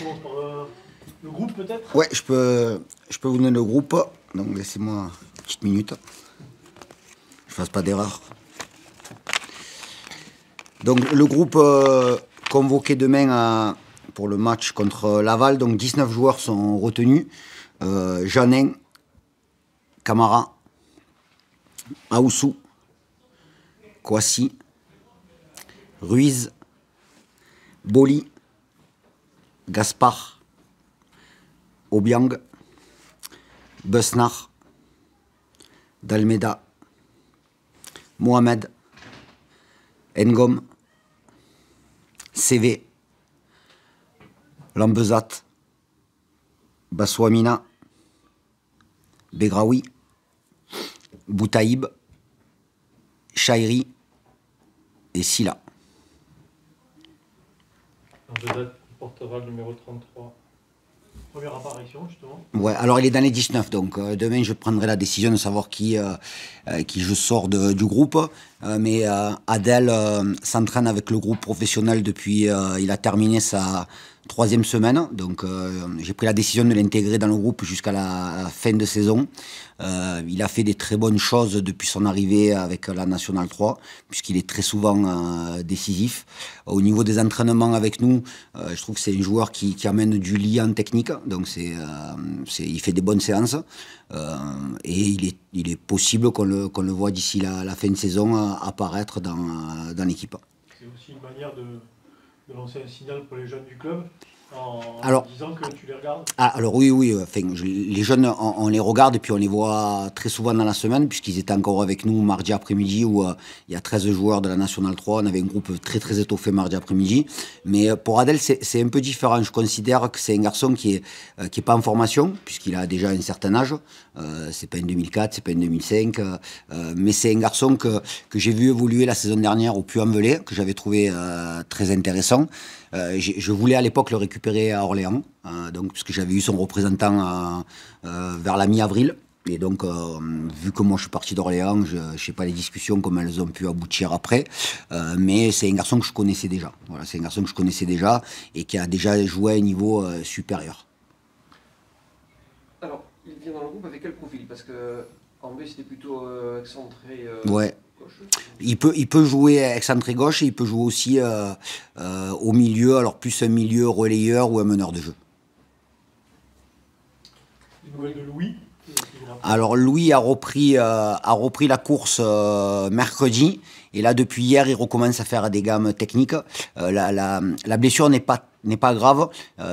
commence par le groupe peut-être? Ouais, je peux vous donner le groupe. Donc laissez-moi une petite minute. Je fasse pas d'erreur. Donc le groupe convoqué demain pour le match contre Laval. Donc 19 joueurs sont retenus. Jeannin, Camara, Aoussou, Kouassi, Ruiz, Boli, Gaspard, Obiang, Besnar, Dalmeda, Mohamed, Ngom, CV, Lambezat, Basouamina, Begraoui, Boutaïb, Chairi et Silla. Lambezat portera le numéro 33. Première apparition justement. Ouais, alors il est dans les 19, donc demain je prendrai la décision de savoir qui je sors du groupe. Mais Adel s'entraîne avec le groupe professionnel depuis, il a terminé sa 3e semaine, donc j'ai pris la décision de l'intégrer dans le groupe jusqu'à la fin de saison. Il a fait des très bonnes choses depuis son arrivée avec la Nationale 3, puisqu'il est très souvent décisif. Au niveau des entraînements avec nous, je trouve que c'est un joueur qui amène du lien technique, donc il fait des bonnes séances. Et il est possible qu'on le voit d'ici la fin de saison apparaître dans l'équipe. C'est aussi une manière de lancer un signal pour les jeunes du club en disant que tu les regardes. Alors oui, enfin, les jeunes, on les regarde et puis on les voit très souvent dans la semaine, puisqu'ils étaient encore avec nous mardi après-midi où il y a 13 joueurs de la Nationale 3, on avait un groupe très très étoffé mardi après-midi. Mais pour Adel, c'est un peu différent. Je considère que c'est un garçon qui est pas en formation, puisqu'il a déjà un certain âge. C'est pas un 2004, c'est pas un 2005, mais c'est un garçon que j'ai vu évoluer la saison dernière au Puy-en-Velay, que j'avais trouvé très intéressant. Je voulais à l'époque le récupérer à Orléans, donc, puisque j'avais eu son représentant vers la mi-avril. Et donc, vu que moi je suis parti d'Orléans, je ne sais pas les discussions, comment elles ont pu aboutir après. Mais c'est un garçon que je connaissais déjà. Voilà, c'est un garçon que je connaissais déjà et qui a déjà joué à un niveau supérieur. Alors, il vient dans le groupe avec quel profil? Parce que en B, c'était plutôt excentré. Ouais. Il peut jouer excentré gauche et il peut jouer aussi au milieu, alors plus un milieu relayeur ou un meneur de jeu. Une nouvelle de Louis. Alors Louis a repris la course mercredi et là depuis hier il recommence à faire des gammes techniques. La blessure n'est pas grave,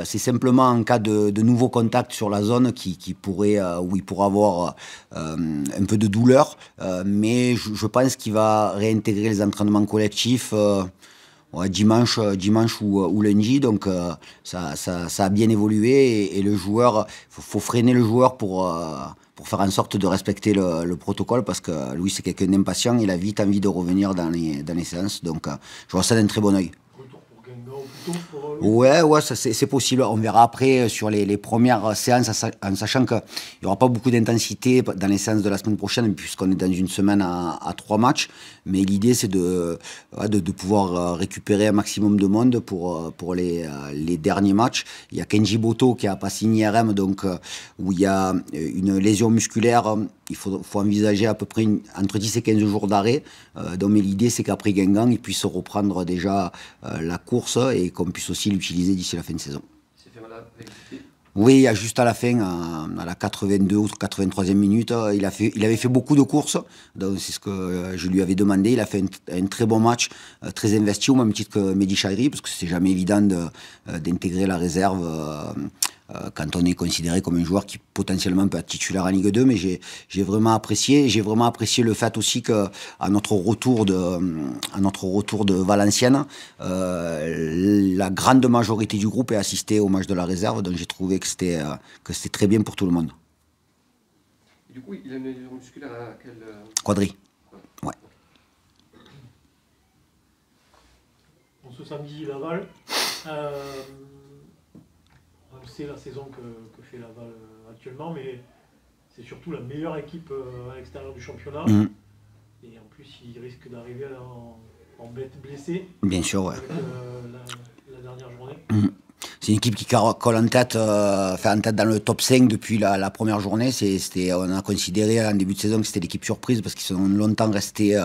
c'est simplement en cas de nouveau contact sur la zone où il pourrait avoir un peu de douleur, mais je pense qu'il va réintégrer les entraînements collectifs dimanche ou lundi, donc ça a bien évolué et le joueur, faut freiner le joueur pour faire en sorte de respecter le protocole, parce que Louis c'est quelqu'un d'impatient, il a vite envie de revenir dans les séances, donc je vois ça d'un très bon oeil. Retour pour Guingamp plutôt pour Louis. Ouais, c'est possible. On verra après sur les premières séances, en sachant qu'il n'y aura pas beaucoup d'intensité dans les séances de la semaine prochaine, puisqu'on est dans une semaine à 3 matchs. Mais l'idée, c'est de pouvoir récupérer un maximum de monde pour les derniers matchs. Il y a Kenji Boto qui n'a pas signé RM, donc où il y a une lésion musculaire. Il faut envisager à peu près entre 10 et 15 jours d'arrêt. Mais l'idée, c'est qu'après Guingamp, il puisse reprendre déjà la course et qu'on puisse aussi l'utiliser d'ici la fin de saison. Il s'est fait mal avec les pieds. Oui, juste à la fin, à la 82 ou 83e minute, il avait fait beaucoup de courses, donc c'est ce que je lui avais demandé. Il a fait un très bon match, très investi, au même titre que Mehdi Chairi, parce que c'est jamais évident d'intégrer la réserve quand on est considéré comme un joueur qui potentiellement peut être titulaire en Ligue 2, mais j'ai vraiment apprécié le fait aussi qu'à notre retour de Valenciennes, la grande majorité du groupe ait assisté au match de la réserve, donc j'ai trouvé que c'était très bien pour tout le monde. Et du coup, il a une lésion musculaire à quel... Quadri. Ouais. Bon, ce samedi, Laval. On sait la saison que fait Laval actuellement, mais c'est surtout la meilleure équipe à l'extérieur du championnat. Mmh. Et en plus, il risque d'arriver en blessé. Bien sûr, ouais. Avec la dernière journée. Mmh. C'est une équipe qui colle en tête, en tête dans le top 5 depuis la première journée. On a considéré en début de saison que c'était l'équipe surprise parce qu'ils sont longtemps restés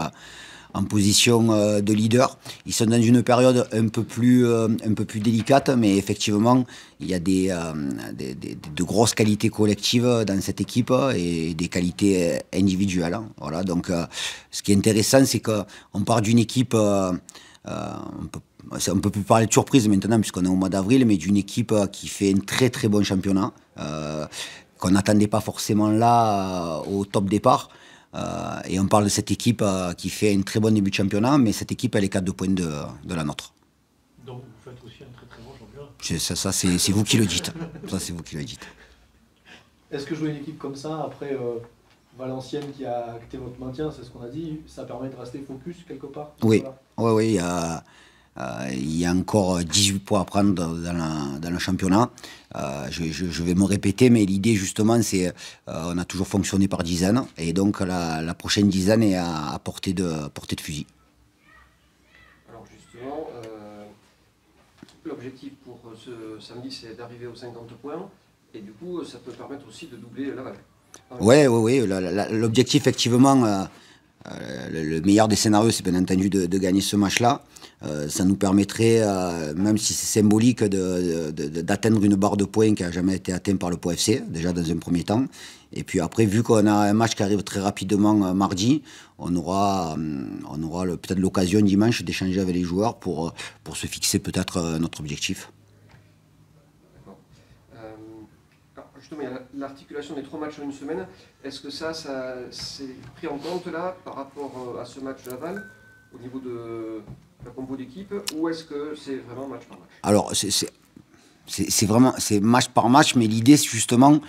en position de leader. Ils sont dans une période un peu plus délicate, mais effectivement, il y a de grosses qualités collectives dans cette équipe et des qualités individuelles. Voilà. Donc, ce qui est intéressant, c'est qu'on part d'une équipe, on peut plus parler de surprise maintenant puisqu'on est au mois d'avril, mais d'une équipe qui fait un très très bon championnat, qu'on n'attendait pas forcément là au top départ. Et on parle de cette équipe qui fait un très bon début de championnat, mais cette équipe, elle est 4 points de la nôtre. Donc vous faites aussi un très très bon championnat. Ça c'est vous qui le dites. Ça, c'est vous qui le dites. Est-ce que jouer une équipe comme ça, après Valenciennes qui a acté votre maintien, c'est ce qu'on a dit, ça permet de rester focus quelque part? Oui, voilà. Oui, il y a encore 18 points à prendre dans le championnat. Je vais me répéter, mais l'idée justement, c'est on a toujours fonctionné par dizaines, et donc la prochaine dizaine est à portée de fusil. Alors justement, l'objectif pour ce samedi, c'est d'arriver aux 50 points, et du coup, ça peut permettre aussi de doubler Laval. Oui. L'objectif, effectivement, le meilleur des scénarios, c'est bien entendu de gagner ce match-là. Ça nous permettrait, même si c'est symbolique, d'atteindre une barre de points qui n'a jamais été atteinte par le Pau FC, déjà dans un premier temps. Et puis après, vu qu'on a un match qui arrive très rapidement mardi, on aura peut-être l'occasion dimanche d'échanger avec les joueurs pour se fixer peut-être notre objectif. Justement, il y a l'articulation des 3 matchs en une semaine. Est-ce que ça c'est pris en compte là par rapport à ce match de Laval au niveau de la compo d'équipe, ou est-ce que c'est vraiment match par match? Alors, c'est match par match, mais l'idée, justement,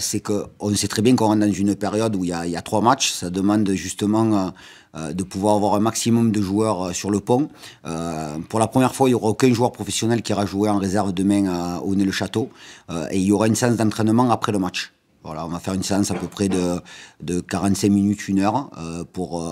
c'est qu'on sait très bien qu'on rentre dans une période où il y a 3 matchs. Ça demande justement de pouvoir avoir un maximum de joueurs sur le pont. Pour la première fois, il n'y aura aucun joueur professionnel qui ira jouer en réserve demain au Nez-le-Château. Et il y aura une séance d'entraînement après le match. Voilà, on va faire une séance à peu près de 45 minutes, 1 heure, pour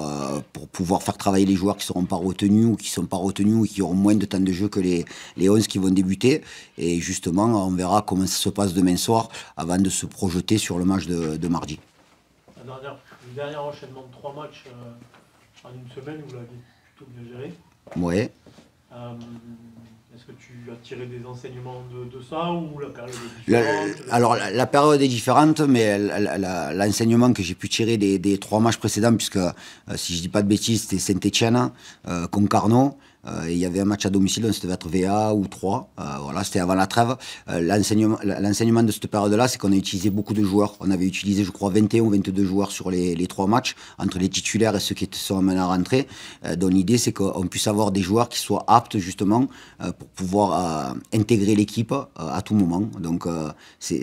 pouvoir faire travailler les joueurs qui ne seront pas retenus ou qui ne sont pas retenus ou qui auront moins de temps de jeu que les 11 qui vont débuter. Et justement, on verra comment ça se passe demain soir avant de se projeter sur le match de mardi. Le dernier enchaînement de 3 matchs en une semaine, vous l'avez plutôt bien géré. Oui. Est-ce que tu as tiré des enseignements de ça, ou la période est différente? Alors la période est différente, mais l'enseignement que j'ai pu tirer des 3 matchs précédents, puisque si je ne dis pas de bêtises, c'était Saint-Etienne, Concarneau, il y avait un match à domicile, ça devait être VA ou 3, voilà, c'était avant la trêve. L'enseignement de cette période-là, c'est qu'on a utilisé beaucoup de joueurs. On avait utilisé, je crois, 21 ou 22 joueurs sur les 3 matchs, entre les titulaires et ceux qui sont amenés à rentrer. Donc l'idée, c'est qu'on puisse avoir des joueurs qui soient aptes, justement, pour pouvoir intégrer l'équipe à tout moment. Donc c'est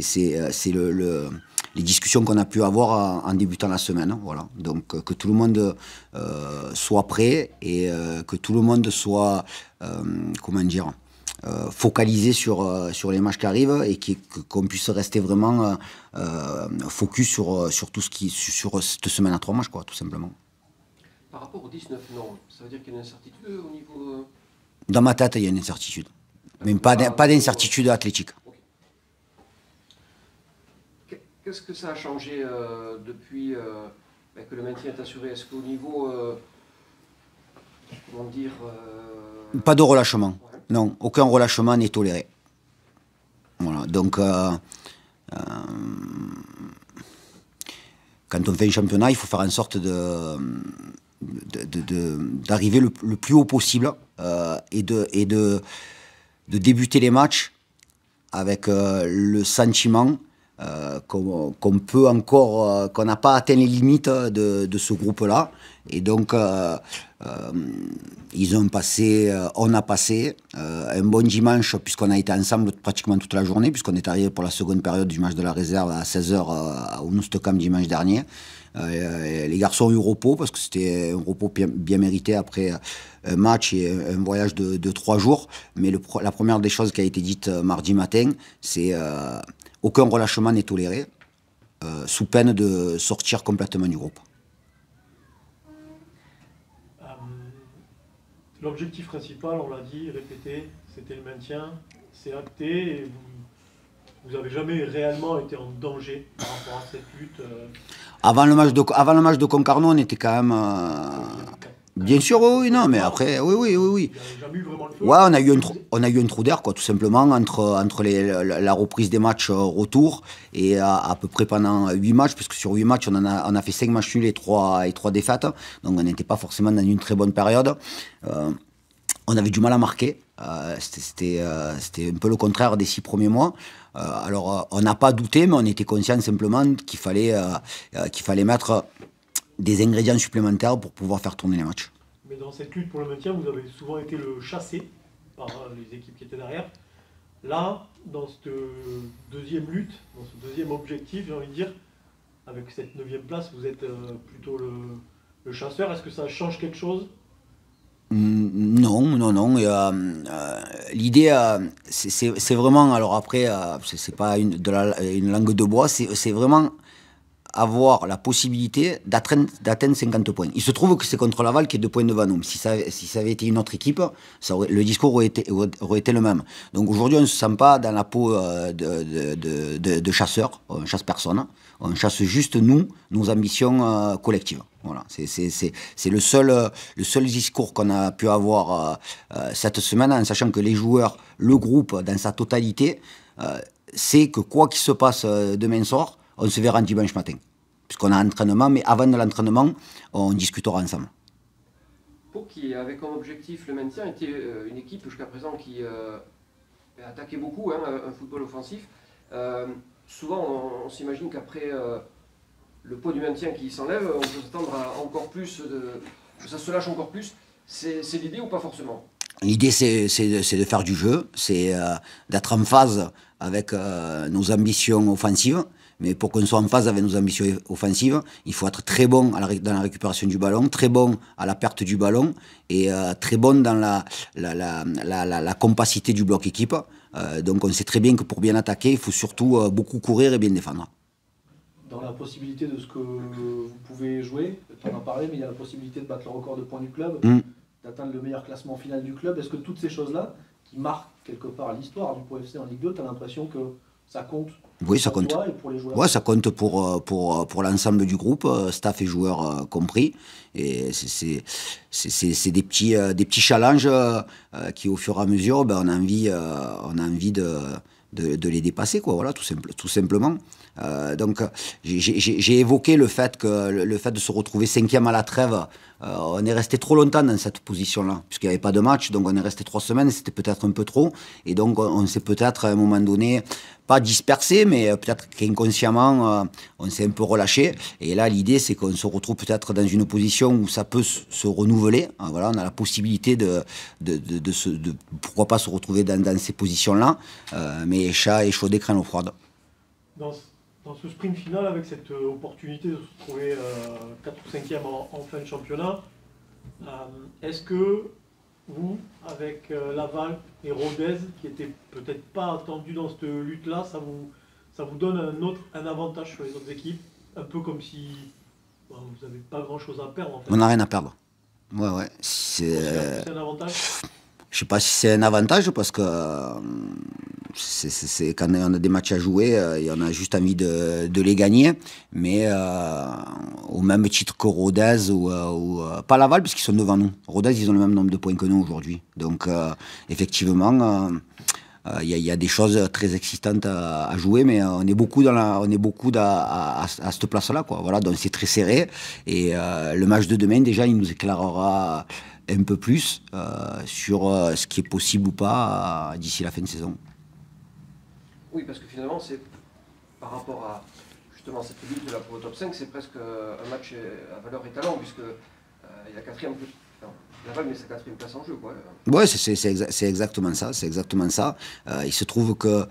les discussions qu'on a pu avoir en débutant la semaine. Voilà. Donc que tout le monde soit prêt et que tout le monde soit focalisé sur les matchs qui arrivent, et qu'on puisse rester vraiment focus sur tout sur cette semaine à 3 matchs, quoi, tout simplement. Par rapport aux 19 noms, ça veut dire qu'il y a une incertitude au niveau... Dans ma tête, il y a une incertitude. Mais pas d'incertitude athlétique. Okay. Qu'est-ce que ça a changé depuis que le maintien est assuré? Est-ce qu'au niveau... comment dire... Pas de relâchement. Ouais. Non, aucun relâchement n'est toléré. Voilà, donc... quand on fait un championnat, il faut faire en sorte d'arriver le plus haut possible et de débuter les matchs avec le sentiment qu'on peut encore, qu'on n'a pas atteint les limites de ce groupe-là. Et donc, on a passé un bon dimanche, puisqu'on a été ensemble pratiquement toute la journée, puisqu'on est arrivé pour la seconde période du match de la réserve à 16h au Noustecam dimanche dernier. Les garçons ont eu repos, parce que c'était un repos bien mérité après un match et un voyage de 3 jours. Mais la première des choses qui a été dite mardi matin, c'est aucun relâchement n'est toléré, sous peine de sortir complètement du groupe. L'objectif principal, on l'a dit, répété, c'était le maintien. c'est acté et vous n'avez jamais réellement été en danger par rapport à cette lutte Avant le match de Concarneau, on était quand même... Bien sûr, oui, non, mais après, oui. Il n'y a jamais eu vraiment le feu. Ouais, on a eu un trou d'air, quoi, tout simplement, entre la reprise des matchs retour et à peu près pendant 8 matchs, puisque sur 8 matchs, on a fait 5 matchs nuls et 3 défaites, donc on n'était pas forcément dans une très bonne période. On avait du mal à marquer, c'était un peu le contraire des 6 premiers mois. Alors, on n'a pas douté, mais on était conscient simplement qu'il fallait mettre des ingrédients supplémentaires pour pouvoir faire tourner les matchs. Mais dans cette lutte pour le maintien, vous avez souvent été le chassé par les équipes qui étaient derrière. Là, dans cette deuxième lutte, dans ce deuxième objectif, j'ai envie de dire, avec cette 9e place, vous êtes plutôt le chasseur. Est-ce que ça change quelque chose ? Non. L'idée, c'est vraiment, alors après, c'est pas une langue de bois, c'est vraiment avoir la possibilité d'atteindre 50 points. Il se trouve que c'est contre Laval qui est 2 points devant nous. Si ça avait été une autre équipe, le discours aurait été le même. Donc aujourd'hui, on ne se sent pas dans la peau de chasseurs, on ne chasse personne, on chasse juste nos ambitions collectives. Voilà, c'est le seul discours qu'on a pu avoir cette semaine, en sachant que les joueurs, le groupe dans sa totalité, c'est que quoi qu'il se passe demain soir, on se verra dimanche matin. Puisqu'on a un entraînement, mais avant de l'entraînement, on discutera ensemble. Pau, qui avait comme objectif le maintien, était une équipe jusqu'à présent qui attaquait beaucoup, un football offensif. Souvent, on s'imagine qu'après le poids du maintien qui s'enlève, on peut s'attendre à encore plus, que ça se lâche encore plus. C'est l'idée ou pas forcément ? L'idée, c'est de faire du jeu, c'est d'être en phase avec nos ambitions offensives. Mais pour qu'on soit en phase avec nos ambitions offensives, il faut être très bon dans la récupération du ballon, très bon à la perte du ballon et très bon dans la compacité du bloc équipe. Donc on sait très bien que pour bien attaquer, il faut surtout beaucoup courir et bien défendre. Dans la possibilité de ce que vous pouvez jouer, tu en as parlé, mais il y a la possibilité de battre le record de points du club, d'atteindre le meilleur classement final du club. Est-ce que toutes ces choses-là, qui marquent quelque part l'histoire du Pau FC en Ligue 2, tu as l'impression que ça compte? Oui, ça compte. Toi et pour les joueurs. Ouais, ça compte pour l'ensemble du groupe, staff et joueurs compris. Et c'est des petits challenges qui, au fur et à mesure, on a envie de les dépasser, quoi. Voilà, tout simplement. Donc, j'ai évoqué le fait de se retrouver 5e à la trêve. On est resté trop longtemps dans cette position-là, puisqu'il n'y avait pas de match, donc on est resté 3 semaines, c'était peut-être un peu trop, et donc on s'est peut-être à un moment donné, pas dispersé, mais peut-être qu'inconsciemment, on s'est un peu relâché, et là l'idée c'est qu'on se retrouve peut-être dans une position où ça peut se renouveler. Voilà, on a la possibilité de pourquoi pas se retrouver dans ces positions-là, mais chat et chaud d'écran l'eau froide. Dans ce sprint final, avec cette opportunité de se trouver 4 ou 5e en fin de championnat, est-ce que vous, avec Laval et Rodez, qui n'étaient peut-être pas attendus dans cette lutte-là, ça vous donne un avantage sur les autres équipes, un peu comme si vous n'avez pas grand-chose à perdre en fait. On n'a rien à perdre. Ouais. C'est un avantage. Je ne sais pas si c'est un avantage parce que c'est quand on a des matchs à jouer, et on a juste envie de les gagner. Mais au même titre que Rodez ou pas Laval, puisqu'ils sont devant nous. Rodez, ils ont le même nombre de points que nous aujourd'hui. Donc effectivement, il y a des choses très excitantes à jouer, mais on est beaucoup à cette place-là, quoi. Voilà, donc c'est très serré. Et le match de demain, déjà, il nous éclairera un peu plus sur ce qui est possible ou pas d'ici la fin de saison. Oui, parce que finalement, c'est par rapport à justement cette lutte de la pour le top 5, c'est presque un match à valeur étalon, puisque il y a 4e place. Laval met sa 4e place en jeu, quoi. Ouais, c'est exactement ça. Il se trouve que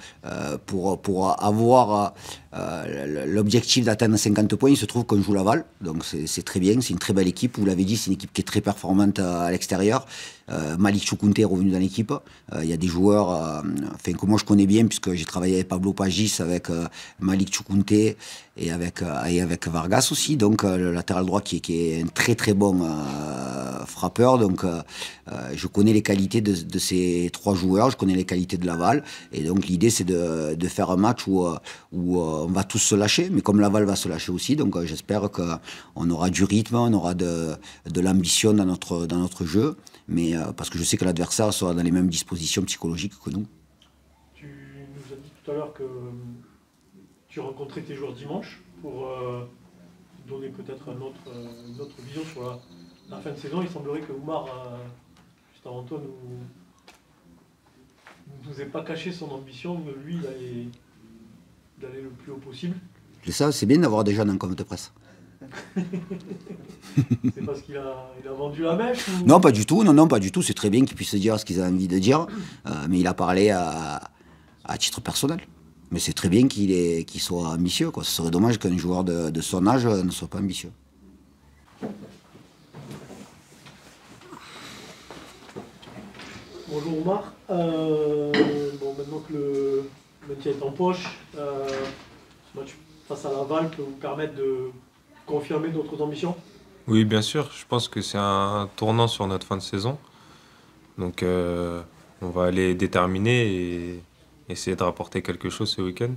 pour avoir l'objectif d'atteindre 50 points, il se trouve qu'on joue Laval, donc c'est très bien, c'est une très belle équipe, vous l'avez dit, c'est une équipe qui est très performante à l'extérieur. Malik Choukounté est revenu dans l'équipe, il y a des joueurs que moi je connais bien, puisque j'ai travaillé avec Pablo Pagis, avec Malik Choukounté et avec Vargas aussi, donc le latéral droit qui est un très très bon frappeur, donc je connais les qualités de ces 3 joueurs, je connais les qualités de Laval, et donc l'idée c'est de faire un match où on va tous se lâcher, mais comme Laval va se lâcher aussi, donc j'espère qu'on aura du rythme, on aura de l'ambition dans notre jeu, mais parce que je sais que l'adversaire sera dans les mêmes dispositions psychologiques que nous. Tu nous as dit tout à l'heure que tu rencontrais tes joueurs dimanche pour donner peut-être une autre vision sur la fin de saison. Il semblerait que Oumar, juste avant toi, nous ait pas caché son ambition, de lui d'aller le plus haut possible. C'est bien d'avoir des jeunes en comité de presse. C'est parce qu'il a vendu la mèche ou... Non, pas du tout. Non, pas du tout. C'est très bien qu'ils puissent dire ce qu'ils ont envie de dire. Mais il a parlé à titre personnel. Mais c'est très bien qu'il soit ambitieux, quoi. Ce serait dommage qu'un joueur de son âge ne soit pas ambitieux. Bonjour Omar. Maintenant que le maintien est en poche, ce match face à Laval peut vous permettre de confirmer notre ambition? Oui, bien sûr. Je pense que c'est un tournant sur notre fin de saison. Donc, on va aller déterminer et essayer de rapporter quelque chose ce week-end.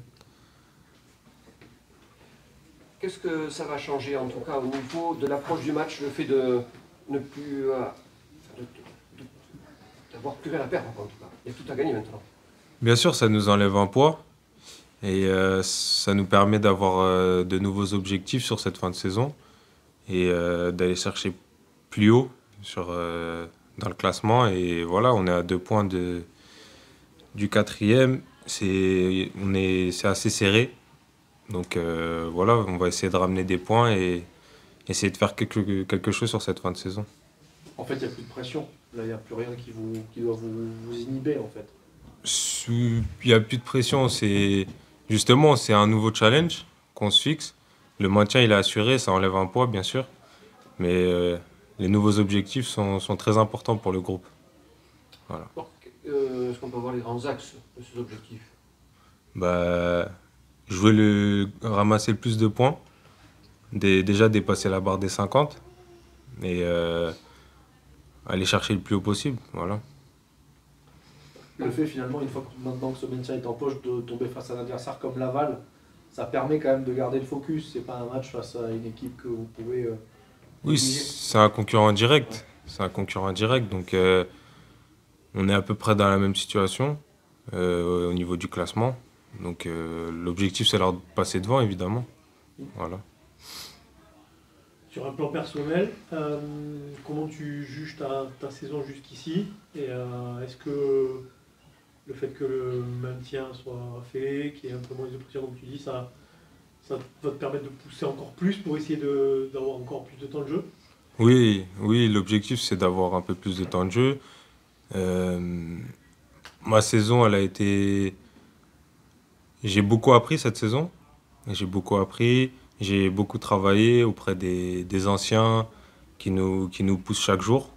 Qu'est-ce que ça va changer, en tout cas, au niveau de l'approche du match, le fait de ne plus... d'avoir plus rien à perdre, en tout cas. Il y a tout à gagner maintenant. Bien sûr, ça nous enlève un poids et ça nous permet d'avoir de nouveaux objectifs sur cette fin de saison et d'aller chercher plus haut dans le classement. Et voilà, on est à 2 points du 4e. C'est assez serré. Donc voilà, on va essayer de ramener des points et essayer de faire quelque chose sur cette fin de saison. En fait, il n'y a plus de pression. Là, il n'y a plus rien qui doit vous inhiber, en fait. Il n'y a plus de pression. Justement, c'est un nouveau challenge qu'on se fixe. Le maintien, il est assuré, ça enlève un poids, bien sûr. Mais les nouveaux objectifs sont très importants pour le groupe. Voilà. Est-ce qu'on peut voir les grands axes de ces objectifs? Ramasser le plus de points. Déjà dépasser la barre des 50. Et aller chercher le plus haut possible. Voilà. Le fait finalement, maintenant que ce maintien est en poche, de tomber face à un adversaire comme Laval, ça permet quand même de garder le focus. C'est pas un match face à une équipe que vous pouvez... oui, c'est un concurrent direct. Ouais. C'est un concurrent direct, donc on est à peu près dans la même situation au niveau du classement. Donc l'objectif, c'est leur passer devant, évidemment. Voilà. Sur un plan personnel, comment tu juges ta saison jusqu'ici? Et est-ce que le fait que le maintien soit fait, qu'il y ait un peu moins de pression, comme tu dis, ça va te permettre de pousser encore plus pour essayer d'avoir encore plus de temps de jeu? Oui, l'objectif c'est d'avoir un peu plus de temps de jeu. Ma saison, elle a été... J'ai beaucoup appris cette saison. J'ai beaucoup appris. J'ai beaucoup travaillé auprès des anciens qui nous poussent chaque jour.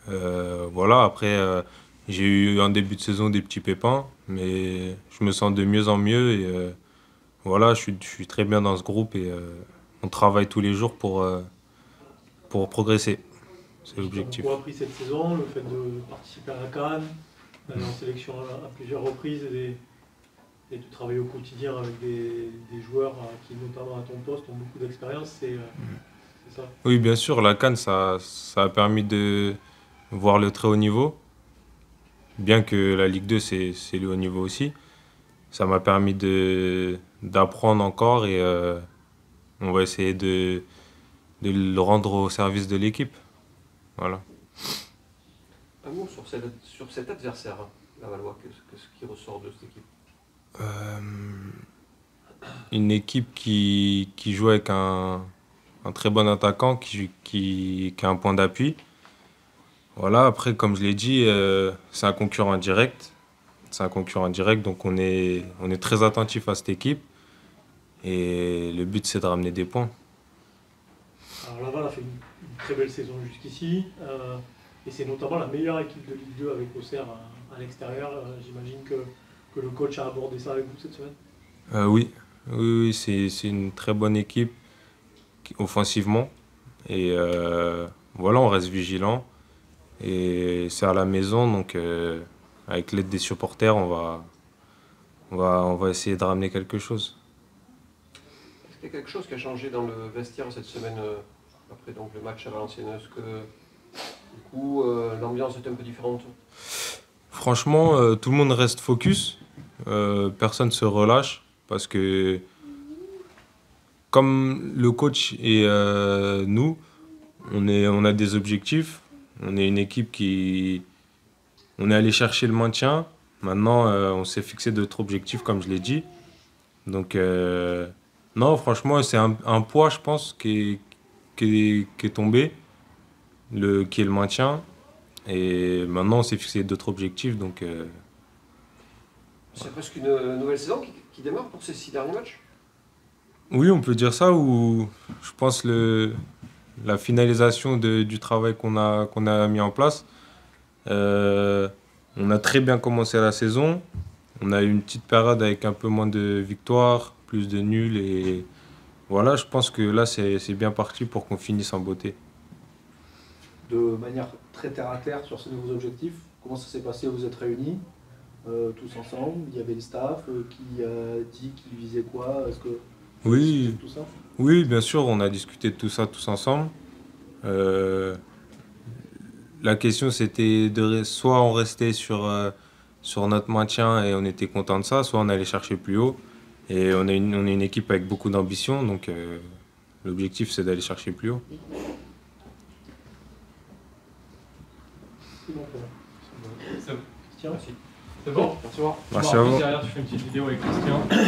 Voilà, après, j'ai eu en début de saison des petits pépins, mais je me sens de mieux en mieux et voilà, je suis très bien dans ce groupe et on travaille tous les jours pour progresser. C'est l'objectif. Tu as beaucoup appris cette saison, le fait de participer à la CAN, d'aller en sélection à plusieurs reprises et de travailler au quotidien avec des joueurs qui, notamment à ton poste, ont beaucoup d'expérience, c'est ça? Oui, bien sûr, la CAN, ça a permis de voir le très haut niveau. Bien que la Ligue 2, c'est le haut niveau aussi. Ça m'a permis d'apprendre encore et on va essayer de le rendre au service de l'équipe. Voilà. Un mot sur cet adversaire, Lavallois, qu'est-ce qui ressort de cette équipe? Une équipe qui joue avec un très bon attaquant, qui a un point d'appui. Voilà, après, comme je l'ai dit, c'est un concurrent direct. C'est un concurrent direct, donc on est très attentif à cette équipe. Et le but, c'est de ramener des points. Alors Laval a fait une très belle saison jusqu'ici, et c'est notamment la meilleure équipe de Ligue 2 avec Auxerre à l'extérieur. J'imagine que le coach a abordé ça avec vous cette semaine. Oui, oui, c'est une très bonne équipe offensivement. Et voilà, on reste vigilant. Et c'est à la maison, donc avec l'aide des supporters, on va essayer de ramener quelque chose. Est-ce qu'il y a quelque chose qui a changé dans le vestiaire cette semaine après donc, le match à Valenciennes? Est-ce que du coup l'ambiance est un peu différente? Franchement, tout le monde reste focus. Personne ne se relâche parce que comme le coach et nous, on a des objectifs. On est une équipe on est allé chercher le maintien. Maintenant, on s'est fixé d'autres objectifs, comme je l'ai dit. Donc, non, franchement, c'est un poids, je pense, qui est tombé, qui est le maintien. Et maintenant, on s'est fixé d'autres objectifs. Donc, c'est presque une nouvelle saison qui démarre pour ces 6 derniers matchs? oui, on peut dire ça. Ou je pense la finalisation du travail qu'on a mis en place. On a très bien commencé la saison. On a eu une petite période avec un peu moins de victoires, plus de nuls. Et voilà, je pense que là, c'est bien parti pour qu'on finisse en beauté. De manière très terre à terre sur ces nouveaux objectifs, comment ça s'est passé? Vous êtes réunis tous ensemble? Il y avait le staff qui dit qu'il visait quoi? Est-ce que vous Oui, discutez de tout ça? oui, bien sûr, on a discuté de tout ça tous ensemble. La question, c'était soit on restait sur notre maintien et on était content de ça, soit on allait chercher plus haut. Et on est une équipe avec beaucoup d'ambition, donc l'objectif, c'est d'aller chercher plus haut. C'est bon pour moi. C'est bon. Christian, C'est bon? Merci. Merci à vous. Derrière, tu fais une petite vidéo avec Christian.